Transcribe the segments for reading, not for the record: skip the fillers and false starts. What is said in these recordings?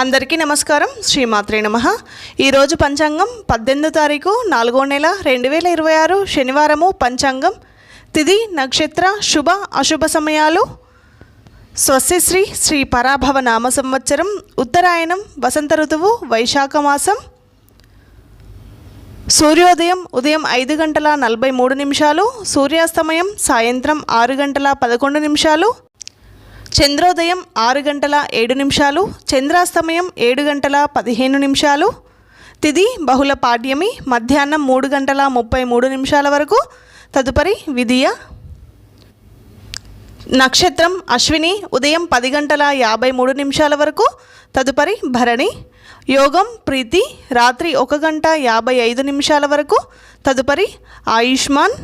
అందరికీ నమస్కారం. శ్రీమాత్రే నమః. ఈరోజు పంచాంగం 18వ తారీఖు 4వ నెల 2026 శనివారము. పంచాంగం తిథి నక్షత్ర శుభ అశుభ సమయాలు. స్వస్తిశ్రీ శ్రీ పరాభవ నామ సంవత్సరం ఉత్తరాయణం వసంత ఋతువు వైశాఖ మాసం. సూర్యోదయం ఉదయం 5 గంటల 43 నిమిషాలు, సూర్యాస్తమయం సాయంత్రం 6 గంటల 11 నిమిషాలు, చంద్రోదయం 6 గంటల 7 నిమిషాలు, చంద్రాస్తమయం 7 గంటల 15 నిమిషాలు. తిథి బహుళ పాడ్యమి మధ్యాహ్నం 3 గంటల 33 నిమిషాల వరకు. తదుపరి విధియ. నక్షత్రం అశ్విని ఉదయం 10 గంటల 53 నిమిషాల వరకు. తదుపరి భరణి. యోగం ప్రీతి రాత్రి 1 గంట 55 నిమిషాల వరకు. తదుపరి ఆయుష్మాన్.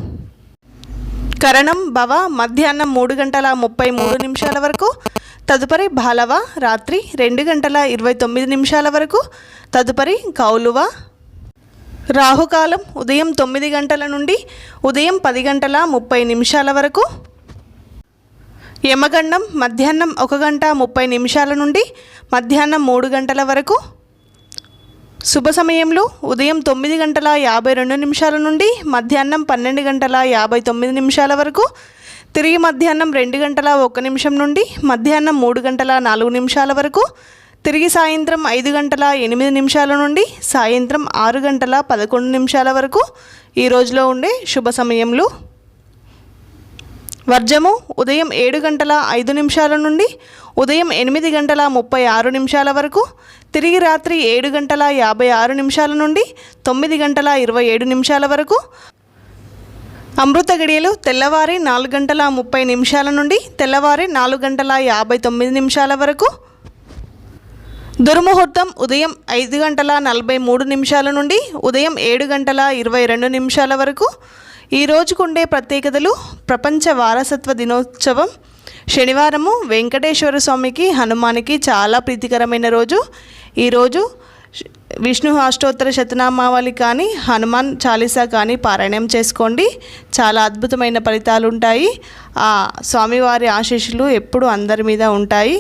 కరణం భవ మధ్యాహ్నం 3 గంటల 33 నిమిషాల వరకు. తదుపరి బాలవ రాత్రి 2 గంటల 29 నిమిషాల వరకు. తదుపరి కౌలువ. రాహుకాలం ఉదయం 9 గంటల నుండి ఉదయం 10 గంటల 30 నిమిషాల వరకు. యమగండం మధ్యాహ్నం 1 గంట 30 నిమిషాల నుండి మధ్యాహ్నం 3 గంటల వరకు. శుభ సమయంలో ఉదయం 9 గంటల 52 నిమిషాల నుండి మధ్యాహ్నం 12 గంటల 59 నిమిషాల వరకు. తిరిగి మధ్యాహ్నం 2 గంటల 1 నిమిషం నుండి మధ్యాహ్నం 3 గంటల 4 నిమిషాల వరకు. తిరిగి సాయంత్రం 5 గంటల 8 నిమిషాల నుండి సాయంత్రం 6 గంటల 11 నిమిషాల వరకు ఈ రోజులో ఉండే శుభ సమయంలో. వర్జము ఉదయం 7 గంటల 5 నిమిషాల నుండి ఉదయం 8 గంటల 36 నిమిషాల వరకు. తిరిగి రాత్రి 7 గంటల 56 నిమిషాల నుండి 9 గంటల 27 నిమిషాల వరకు. అమృత గడియలు తెల్లవారి 4 గంటల 30 నిమిషాల నుండి తెల్లవారి 4 గంటల 59 నిమిషాల వరకు. దుర్ముహూర్తం ఉదయం 5 గంటల 43 నిమిషాల నుండి ఉదయం 7 గంటల 22 నిమిషాల వరకు. ఈ రోజుకుండే ప్రత్యేకతలు: ప్రపంచ వారసత్వ దినోత్సవం, శనివారము, వెంకటేశ్వర స్వామికి హనుమానికి చాలా ప్రీతికరమైన రోజు. ఈరోజు విష్ణు అష్టోత్తర శతనామావళి కానీ హనుమాన్ చాలీసా కానీ పారాయణం చేసుకోండి. చాలా అద్భుతమైన ఫలితాలు ఉంటాయి. ఆ స్వామివారి ఆశీస్సులు ఎప్పుడు అందరి మీద ఉంటాయి.